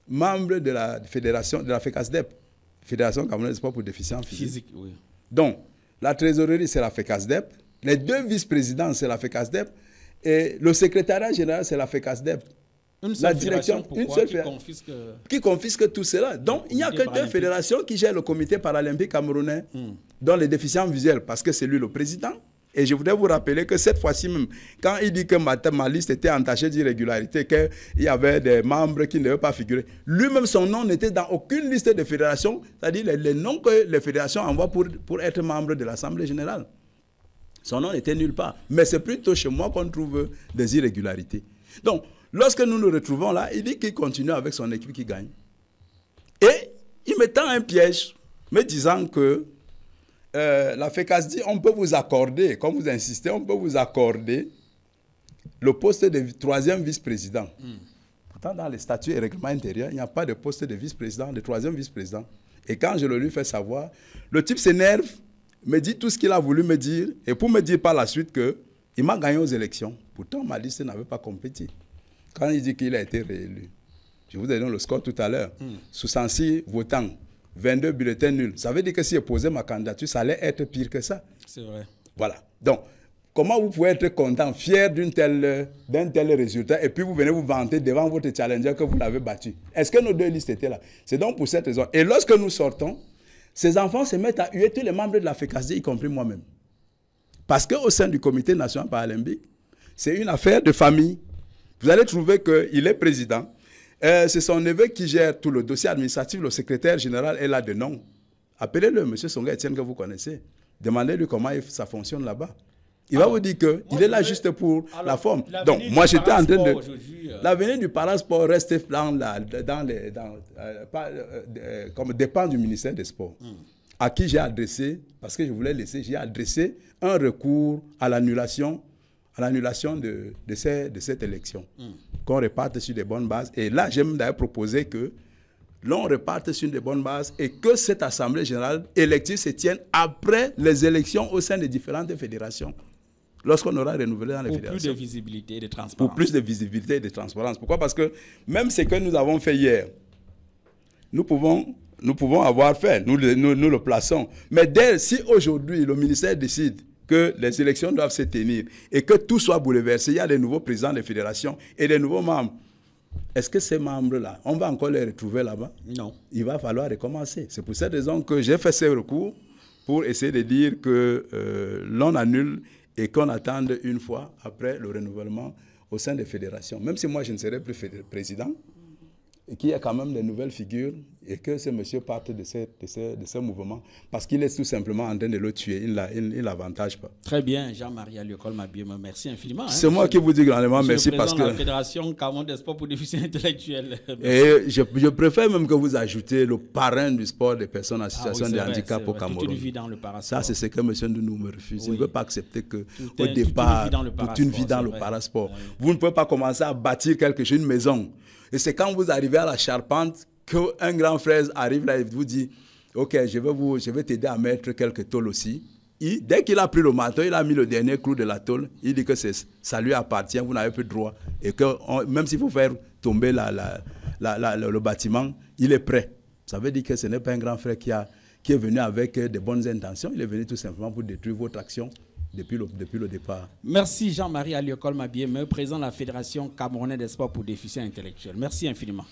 membres de la fédération, de la FECASDEP. Fédération camerounaise des sports pour déficients physiques. Oui. Donc, la trésorerie, c'est la FECASDEP. Les 2 vice-présidents, c'est la FECASDEP. Et le secrétariat général, c'est la FECASDEP. La direction, qui confisque tout cela. Donc, il n'y a que 2 fédérations qui gèrent le comité paralympique camerounais, dont les déficients visuels, parce que c'est lui le président. Et je voudrais vous rappeler que cette fois-ci même, quand il dit que ma liste était entachée d'irrégularité, qu'il y avait des membres qui ne devaient pas figurer, lui-même, son nom n'était dans aucune liste de fédérations, c'est-à-dire les noms que les fédérations envoient pour être membre de l'Assemblée générale. Son nom n'était nulle part. Mais c'est plutôt chez moi qu'on trouve des irrégularités. Donc, lorsque nous nous retrouvons là, il dit qu'il continue avec son équipe qui gagne. Et il me tend un piège, me disant que la FECAS dit on peut vous accorder, comme vous insistez, on peut vous accorder le poste de 3e vice-président. Pourtant, dans les statuts et règlements intérieurs, il n'y a pas de poste de vice-président, de 3e vice-président. Et quand je le lui fais savoir, le type s'énerve me dit tout ce qu'il a voulu me dire, et pour me dire par la suite qu'il m'a gagné aux élections. Pourtant, ma liste n'avait pas compétit. Quand il dit qu'il a été réélu, je vous ai donné le score tout à l'heure. 66 votants, 22 bulletins nuls. Ça veut dire que si je posais ma candidature, ça allait être pire que ça. C'est vrai. Voilà. Donc, comment vous pouvez être content, fier d'un tel résultat, et puis vous venez vous vanter devant votre challenger que vous l'avez battu? Est-ce que nos deux listes étaient là? C'est donc pour cette raison. Et lorsque nous sortons, ces enfants se mettent à huer tous les membres de la FECASD, y compris moi-même. Parce qu'au sein du comité national paralympique, c'est une affaire de famille. Vous allez trouver qu'il est président. C'est son neveu qui gère tout le dossier administratif. Le secrétaire général est là de nom. Appelez-le, M. Songa Etienne, que vous connaissez. Demandez-lui comment ça fonctionne là-bas. Il va vous dire qu'il est là juste pour la forme. Donc, moi, j'étais en train de... L'avenir du parasport reste comme dépend du ministère des Sports, à qui j'ai adressé, parce que je voulais laisser, j'ai adressé un recours à l'annulation de cette élection, qu'on reparte sur des bonnes bases. Et là, j'aime d'ailleurs proposer que l'on reparte sur des bonnes bases et que cette Assemblée générale élective se tienne après les élections au sein des différentes fédérations. Lorsqu'on aura renouvelé dans les fédérations. Pour plus de visibilité et de transparence. Pour plus de visibilité et de transparence. Pourquoi? Parce que même ce que nous avons fait hier, nous pouvons avoir fait, nous le plaçons. Mais si aujourd'hui le ministère décide que les élections doivent se tenir et que tout soit bouleversé, il y a des nouveaux présidents des fédérations et des nouveaux membres. Est-ce que ces membres-là, on va encore les retrouver là-bas? Non. Il va falloir recommencer. C'est pour cette raison que j'ai fait ces recours pour essayer de dire que l'on annule et qu'on attende une fois après le renouvellement au sein des fédérations. Même si moi, je ne serai plus président, et qu'il y a quand même de nouvelles figures, et que ce monsieur parte de ce mouvement, parce qu'il est tout simplement en train de le tuer, il ne l'avantage pas. Très bien, Jean-Marie Aliokol Mabiema, merci infiniment. C'est moi qui vous dis grandement merci parce que... la Fédération Cameroun des sports pour déficients intellectuels. Et je préfère même que vous ajoutez le parrain du sport des personnes en situation de handicap au Cameroun. Toute une vie dans le parasport. Ça, c'est ce que M. Ndounou me refuse. Il ne veut pas accepter qu'au départ, toute une vie dans le parasport. Vous ne pouvez pas commencer à bâtir quelque chose, une maison. Et c'est quand vous arrivez à la charpente qu'un grand frère arrive là et vous dit « Ok, je vais t'aider à mettre quelques tôles aussi ». Dès qu'il a pris le marteau, il a mis le dernier clou de la tôle, il dit que ça lui appartient, vous n'avez plus de droit. Et que même s'il faut faire tomber le bâtiment, il est prêt. Ça veut dire que ce n'est pas un grand frère qui est venu avec de bonnes intentions, il est venu tout simplement pour détruire votre action. Depuis le départ. Merci Jean-Marie Aliokol Mabiema, président de la Fédération Camerounaise des sports pour déficients intellectuels. Merci infiniment.